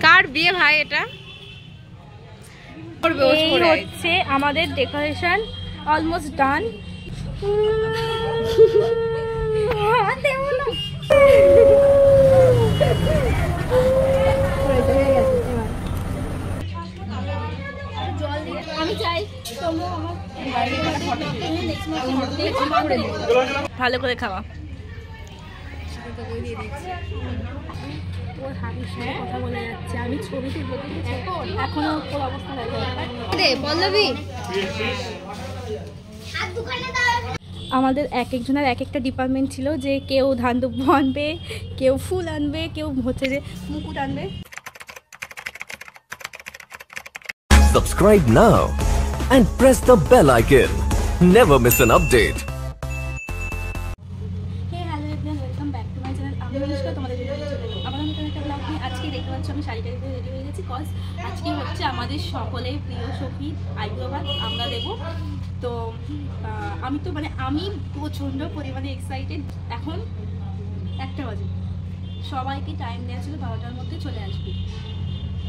কার বিয়ে ভাই? এটা হচ্ছে আমাদের ডেকোরেশন অলমোস্ট ডান। আমি চাই ভালো করে খাওয়া। ওর হাবির সাথে কথা বলে যাচ্ছে, আমি ছবি তুলবো এখনো ওর অবস্থা পল্লবী। আমাদের এক একজনের এক একটা ডিপার্টমেন্ট ছিল, যে কেউ ধান দুব্বো আনবে, কেউ ফুল আনবে, কেউ হচ্ছে যে মুকুট আনবে। Subscribe now and press the bell icon. Never miss an update. Hey hello everyone, welcome back to my channel. আমি অনুষ্কা, তোমাদের জন্য আবার নতুন একটা ব্লগ নিয়ে আজকে দেখতে পাচ্ছি আমি শাড়ি টাড়ি রেডি হয়ে গেছি, কজ আজকে হচ্ছে আমাদের সকলের প্রিয় সখী আইব্রো ভাত আমরা দেবো। তো আমি তো মানে আমি প্রচণ্ড পরিমাণে এক্সাইটেড। এখন 1টা বাজে, সবাইকে টাইম দেওয়া ছিল 12টার মধ্যে চলে আসবে।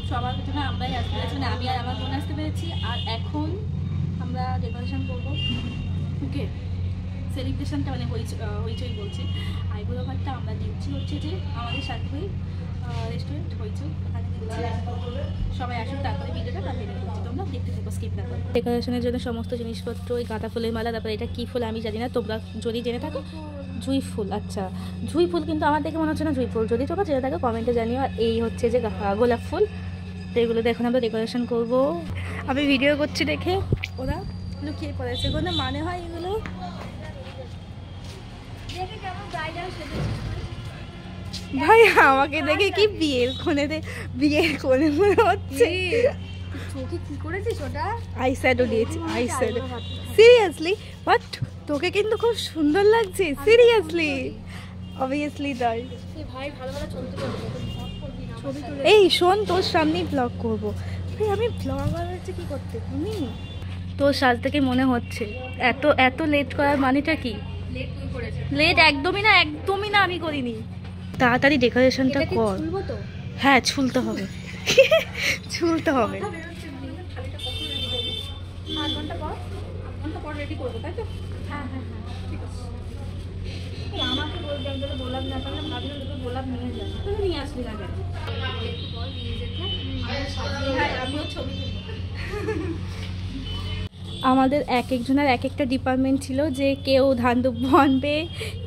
সবার প্রথমে আমরাই আসতে পেরেছি, মানে আমি আর আমার বোন আসতে পেরেছি। আর এখন আমরা ডেকোরেশন করবো, ওকে সেলিব্রেশনটা মানে হইচই বলছি। আইব্রো ভাতটা আমরা দিচ্ছি হচ্ছে যে আমাদের সাথে রেস্টুরেন্ট হইচই, ওখানে দিচ্ছি। সবাই আসুন, তারপরে ভিডিওটা কন্টিনিউ করছি, তোমরা দেখতে থাকো, স্কিপ না করো। ডেকোরেশনের জন্য সমস্ত জিনিসপত্র, ওই গাঁদা ফুলের মালা, তারপরে এটা কী ফুল আমি জানি না, তোমরা যদি জেনে থাকো। জুঁই ফুল, আচ্ছা জুঁই ফুল, কিন্তু আমার দেখে মনে হচ্ছে না জুঁই ফুল। যদি তোমরা জেনে থাকো কমেন্টে জানিও। আর এই হচ্ছে যে গোলাপ ফুল, তো এগুলোতে এখন আমরা ডেকোরেশন করবো। আমি ভিডিও করছি দেখে ওরা লুকিয়ে পড়েছে, কোনো মানে হয় এগুলো। ভাই আমাকে দেখে কি বিয়ের কোণে মনে হচ্ছে। চোখে কি করেছিস ওটা? আই শ্যাডো দিয়েছি, আই শ্যাডো। সিরিয়াসলি বাট তোকে কিন্তু খুব সুন্দর লাগছে, সিরিয়াসলি অবভিয়াসলি তাই। ভাই ভালো ভালো ছবি তুলে এই শোন, তোর সামনেই ব্লগ করবো। ভাই আমি ব্লগ বানাচ্ছি কি করতে, তুমি তোর সাজ থেকে মনে হচ্ছে এত লেট করার মানেটা কি? লেট একদমই না, আমি করিনি। তাড়াতাড়ি ডেকোরেশনটা কর। হ্যাঁ ছুলতে হবে, ছুলতে হবে। আমাকে বলতে আমি গোলাপ না পারলে ভাবলাম তোকে গোলাপ নিয়ে যাই, তুমি নিয়ে আসবি না কেন? আমিও ছবি তুলবো। আমাদের এক একজনের এক একটা ডিপার্টমেন্ট ছিল, যে কেউ ধান দুব্বো আনবে,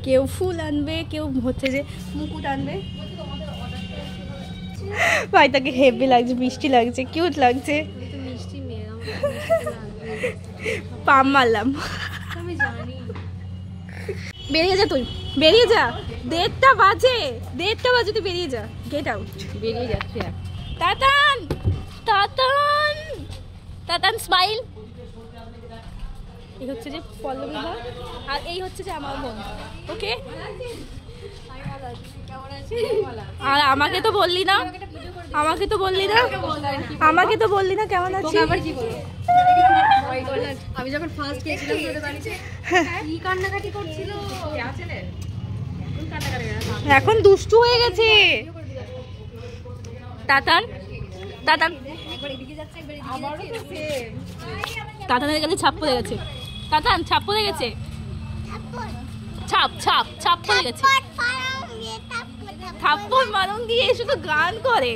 কেউ ফুল আনবে, কেউ হচ্ছে যে মুকুট আনবে। ভাই তাকে হেভি লাগছে, মিষ্টি লাগছে, কিউট লাগছে। পাম মারলাম। বেরিয়ে যা, তুই বেরিয়ে যা, 1:30 বাজে তুই বেরিয়ে যা, গেট আউট। বেরিয়ে যাচ্ছি না। তাতান স্মাইল। এই হচ্ছে যে পল্লবী ভাই, আর এই হচ্ছে যে আমার বোন, ওকে। আর আমাকে তো বললি না কেমন আছিস। আমি যখন ফার্স্ট গেছিলাম তোদের বাড়িতে কি কান্নাকাটি করছিল, এখন দুষ্টু হয়ে গেছে। তাতান তাতানের কাছে ছাপ পড়ে গেছে, ছাপ পড়ে গেছে, ছাপ পড়ে গেছে। থাপ্পড় মারুন দিয়ে শুধু গান করে,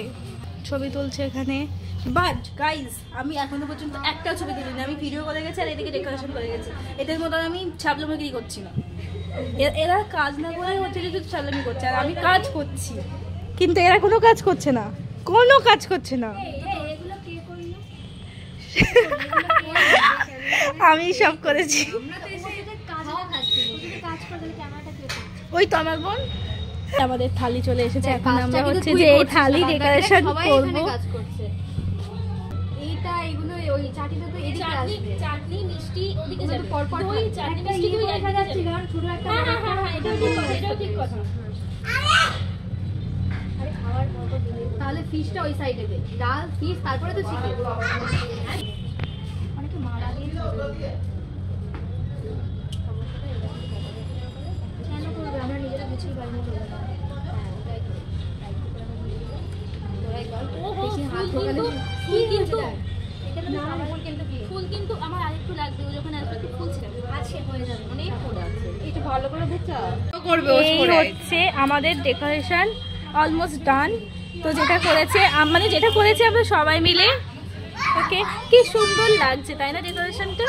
ছবি তুলছে এখানে। বাট গাইজ আমি এখনো পর্যন্ত একটা ছবি তুলিনি। আমি ভিডিও করে গেছি আর এদিকে ডেকোরেশন করে গেছি। এদের মতো আমি ছাবলামি করছি না। এরা কাজ না করে হচ্ছে যে শুধু ছাবলামি করছে, আর আমি কাজ করছি, কিন্তু এরা কোনো কাজ করছে না। আমি সব করেছি। ওই তো আমার বোন। আমাদের থালি চলে এসেছে, এখন আমরা হচ্ছে যে এই থালি ডেকোরেশন করব। এইটা এগুলো ওই চাটনিটা তো এদিকে আসবে, চাটনি মিষ্টি ওদিকে যাবে, পরপর ওই চাটনি মিষ্টি দুই দেখা যাচ্ছে, কারণ ছোট একটা। হ্যাঁ এটাও ঠিক কথা। আরে খাওয়ার পরপর দিলে তাহলে ফিশটা ওই সাইডে দে, ডাল ফিশ তারপরে তো চিকেন। অনেকে মারা দিয়ে কেন করবে, আমরা হয়ে যাবে, অনেক পড়ে আছে। একটু ভালো করে বুঝছো করবে। এই হচ্ছে আমাদের ডেকোরেশন অলমোস্ট ডান। তো যেটা করেছে মানে যেটা করেছে আমরা সবাই মিলে, ওকে কি সুন্দর লাগছে তাই না ডেকোরেশনটা।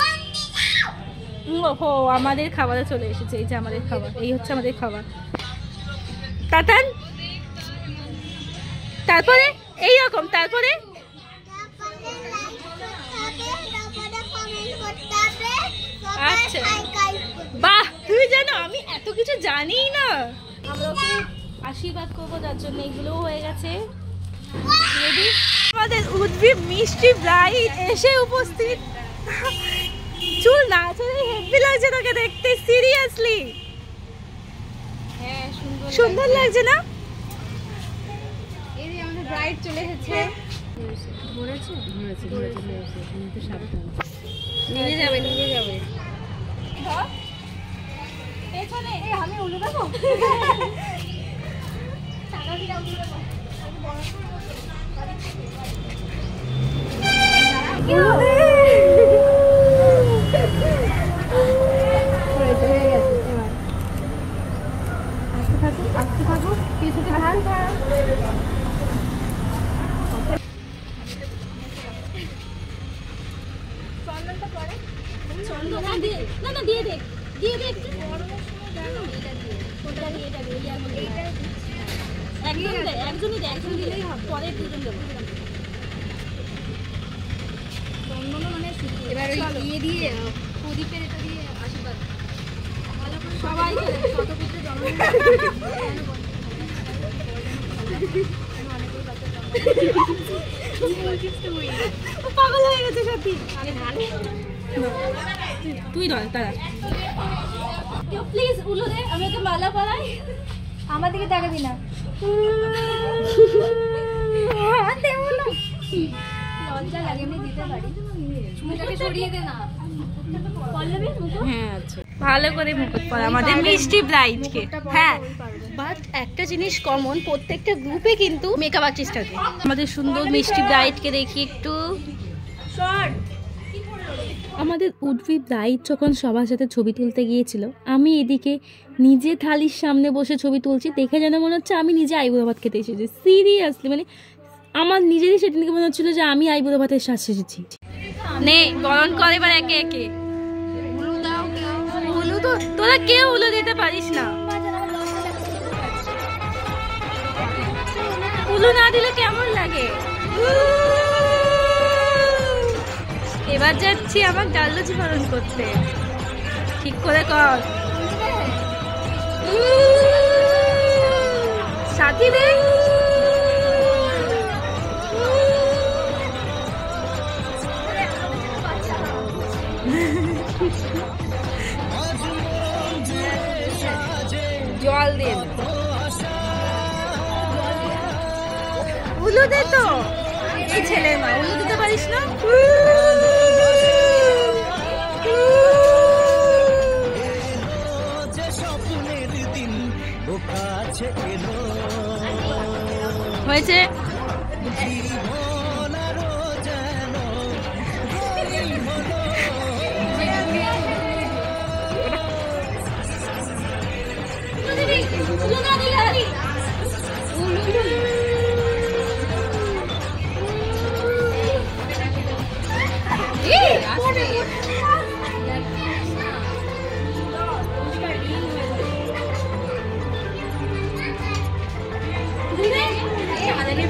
ওহো আমাদের খাবারে চলে এসেছে, এই যে আমাদের খাবার, এই হচ্ছে আমাদের খাবার। তাতান তারপরে এইরকম, তারপরে আচ্ছা বাহ, তুমি জানো আমি এত কিছু জানি না। আমরা ওকে আশীর্বাদ করবো, যার জন্য এগুলোও হয়ে গেছে রেডি। আমাদের উদ্ভি মিষ্টি ব্রাইড এসে উপস্থিত। চুল না ছেড়ে হেভি লাগছে তোকে দেখতে, সিরিয়াসলি। হ্যাঁ সুন্দর লাগছে না? এই যে আমাদের ব্রাইড চলে এসেছে। ধরেছে কিন্তু সাবধান, নিয়ে যাবে পেছনে আমি উল্টো দেবো। আসতে থাকো কিছুতে ভালো না দিয়ে দে একটু। একজনই দে, দিলেই হবে, পরে দুজন দেবো। এবার ওই ইয়ে দিয়ে প্রদীপের এটা দিয়ে আশীর্বাদ সবাই শতপুত্রের জন্মদিন পাগল হয়ে গেছে সত্যি। তুই নয় তারা প্লিজ উলো দে, আমি ওকে মালা পরাই। আমার দিকে তাকাবি না, লজ্জা লাগে, আমি দিতে পারি। মুখটাকে সরিয়ে দে না, ভালো করে মুকুট পরা আমাদের মিষ্টি ব্রাইডকে। হ্যাঁ বাট একটা জিনিস কমন, প্রত্যেকটা গ্রুপে কিন্তু মেকআপ আর্টিস্ট আছে। আমাদের সুন্দর মিষ্টি ব্রাইডকে দেখি একটু। আমাদের উদ্ভি ব্রাইড যখন সবার সাথে ছবি তুলতে গিয়েছিল, আমি এদিকে নিজে থালির সামনে বসে ছবি তুলছি, দেখে যেন মনে হচ্ছে আমি নিজে আইবুড়ো ভাত খেতে এসেছি। সিরিয়াসলি মানে আমার নিজেরই সেদিনকে মনে হচ্ছিল যে আমি আইবুড়ো ভাতের সাজ এসেছি। নে বরণ কর এবার একে একে। উলু তো তোরা কেউ উলু দিতে পারিস না, উলু না দিলে কেমন লাগে। এবার যাচ্ছি আমার ডাললুচি বরণ করতে, ঠিক করে কর। সাথী রে জল দিয়ে উলু দে তো, এই ছেলে মা উলু দিতে পারিস না। হয়েছে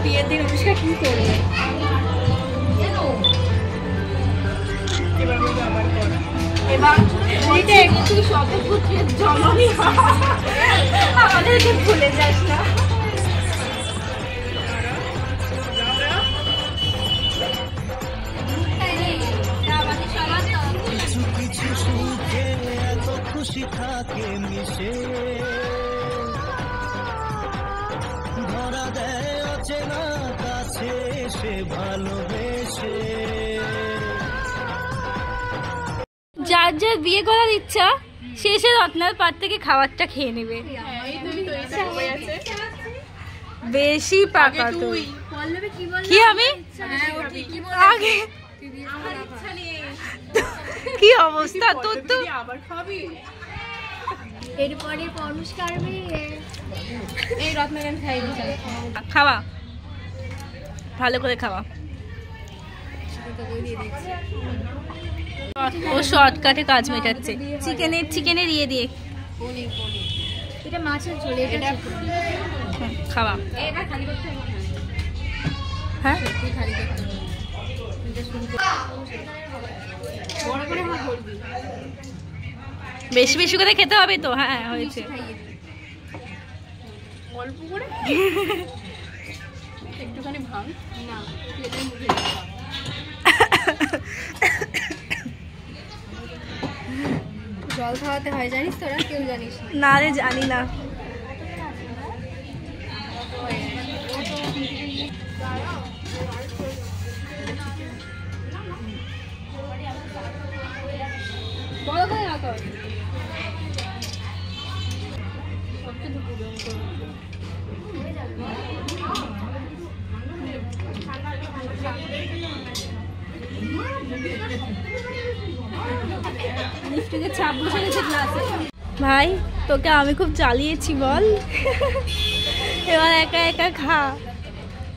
বিয়ের দিন অনুষ্কা কি করবে? এবার একটু শতপুত্রের জননী আমাদেরকে ভুলে যাস না। খুশি থাকে মিশে ধরা দেয় অচেনা কাছে সে ভালোবেসে। যার যার বিয়ে করার ইচ্ছা শেষে রত্নার পার থেকে খাবারটা খেয়ে নেবে। বেশি পাকা তুই কি আমি আগে কি অবস্থা তোর তো আবার খাবি এরপরে পরস্কার এই রত্নাগান খাই দিই খাওয়া ভালো করে খাওয়া ও শর্টকাটে কাজ মেটাচ্ছে চিকেনে দিয়ে দিয়ে এটা মাছের ঝোল এটা খাওয়া এবার খালি করতে হবে হ্যাঁ খালি করতে হবে বড় করে হাত ধরবি বেশি বেশি করে খেতে হবে তো হ্যাঁ হয়েছে অল্প করে একটুখানি ভাঙ না প্লেটের মুখে জল খাওয়াতে হয় জানিস তোরা কেউ জানিস না রে জানি না বড় করে না কর লিপস্টিকের ছাপ বসে গেছে গ্লাসে ভাই তোকে আমি খুব জ্বালিয়েছি বল এবার একা একা খা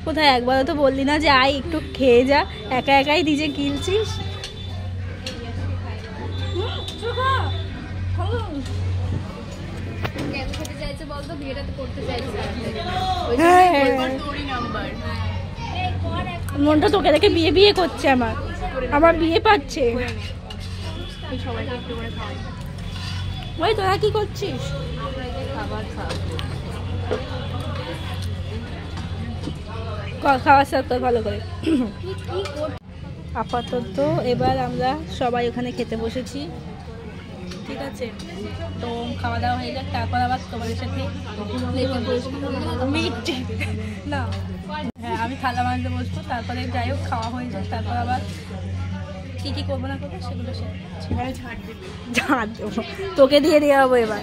কোথায় একবারও তো বললি না যে আয় একটু খেয়ে যা একা একাই নিজে কিনছিস কেন খেতে চাইছে বলতো বিয়েটা তো করতে চাইছে তোরই নাম্বার মনটা তোকে দেখে বিয়ে বিয়ে করছে আমার বিয়ে পাচ্ছে এই সবাইকে একটু করে খাওয়াই ওই তোরা কি করছিস খাবার খাও খাওয়ার সাথে ভালো করে আপাতত এবার আমরা সবাই ওখানে খেতে বসেছি ঠিক আছে তো খাওয়া দাওয়া হয়ে যাক তারপর আবার তোমাদের সাথে মিট না হ্যাঁ আমি থালা মাঝে বসবো তারপরে যাই হোক খাওয়া হয়ে যাক তারপর আবার কি কি করবো না করবো সেগুলো ঝাড় দেবো তোকে দিয়ে দেওয়া হবো এবার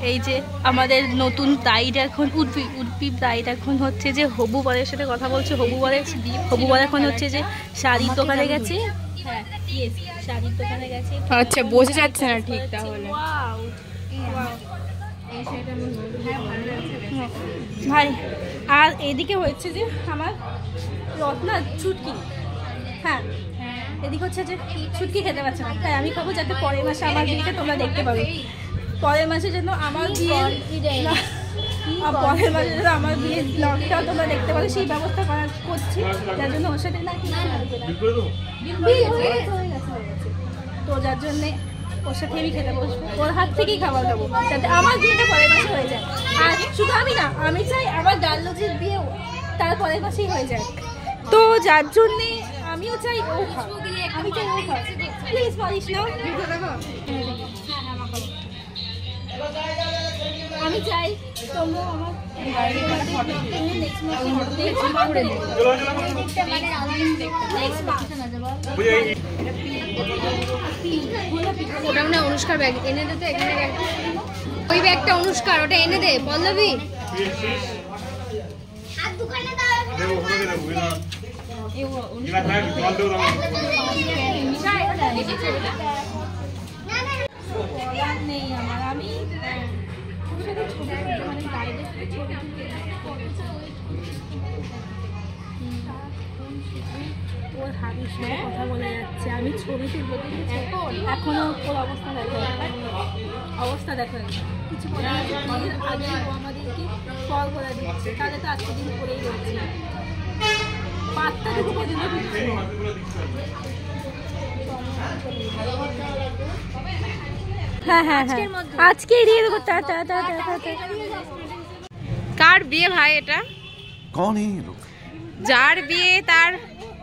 এই যে আমাদের নতুন ব্রাইড এখন উর্পি ব্রাইড এখন হচ্ছে যে হবু বরের সাথে কথা বলছে হবু বর এখন হচ্ছে যে শাড়ির দোকানে গেছে হ্যাঁ শাড়ির দোকানে গেছে আচ্ছা বোঝা যাচ্ছে না ঠিক তাহলে ভাই আর এদিকে হচ্ছে যে আমার রত্না ছুটকি হ্যাঁ এদিকে হচ্ছে যে ছুটকি খেতে পারছে না তাই আমি খাবো যাতে পরের মাসে আমার বিয়েটা তোমরা দেখতে পাবে পরের মাসে যেন আমার বিয়ে পরের মাসে যেন আমার বিয়ের ব্লগটাও তোমরা দেখতে পাবে সেই ব্যবস্থা করছি যার জন্য ওর সাথে না তো যার জন্যে ওর সাথে আমি খেতে বসবো ওর হাত থেকেই খাবার দেবো যাতে আমার বিয়েটা পরের মাসে হয়ে যায় আর শুধু আমি না আমি চাই আমার ডাললজির বিয়েও তার পরের মাসেই হয়ে যায় তো যার জন্যে আমিও চাই ও খাও আমি চাই ও খাও প্লিজ বলিস না আমি চাই তোমরা আমার ওটা মানে অনুষ্কার ব্যাগ এনে দে তো এখানে ওই ব্যাগটা অনুষ্কার ওটা এনে দে পল্লবী নেই আমার আমি ওর হাবির সাথে কথা বলে যাচ্ছে আমি ছবি তুলবো এখনো ওর অবস্থা দেখো কিছু আগে ও আমাদেরকে কল করে দিচ্ছে তাহলে তো আজকে দিন করেই রয়েছে 5টা থেকে পর্যন্ত দিচ্ছে হ্যাঁ হ্যাঁ হ্যাঁ আজকে দিয়ে দেবো কার বিয়ে ভাই এটা कौन है ये लोग যার বিয়ে তার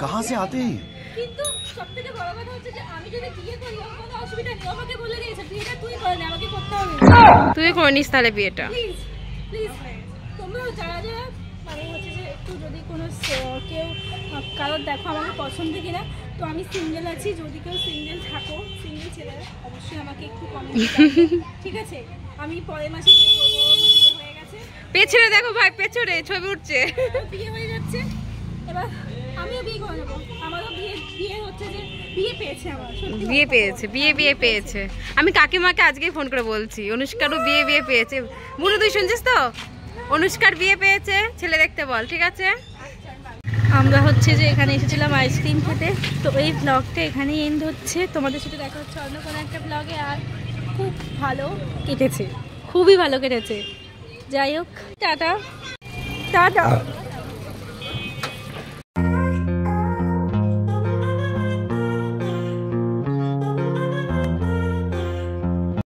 कहाँ से आते हैं কিন্তু সবথেকে বড় কথা হচ্ছে যে আমি যদি বিয়ে করি আমার কোনো অসুবিধা নেই আমাকে বলে দিয়েছে বিয়েটা তুই করে নে আমাকে করতে হবে তুই করে নিস তাহলে বিয়েটা প্লিজ প্লিজ তোমরাও যারা যারা মানে হচ্ছে যে একটু যদি কোনো কেউ কারোর দেখো আমাকে পছন্দ কিনা তো আমি সিঙ্গেল আছি যদি কেউ সিঙ্গেল থাকো সিঙ্গেল ছেলেরা অবশ্যই আমাকে একটু কমেন্ট ঠিক আছে আমি পরের মাসে বিয়ে করবো বিয়ে হয়ে গেছে পেছনে দেখো ভাই পেছনে ছবি উঠছে বিয়ে হয়ে যাচ্ছে এবার আমিও বিয়ে করে নেবো, আমারও বিয়ে হচ্ছে যে বিয়ে পেয়েছে আমার, বিয়ে পেয়েছে। আমি কাকিমাকে আজকেই ফোন করে বলছি অনুষ্কারও বিয়ে পেয়েছে। বুড়ো তুই শুনছিস তো? অনুষ্কার বিয়ে পেয়েছে, ছেলে দেখতে বল, ঠিক আছে? আমরা হচ্ছে যে এখানে এসেছিলাম আইসক্রিম খেতে। তো এই ব্লগটা এখানেই এন্ড হচ্ছে, তোমাদের সাথে দেখা হচ্ছে অন্য কোনো একটা ব্লগে। আর খুব ভালো কেটেছে, খুবই ভালো কেটেছে। যাই হোক, টাটা টাটা।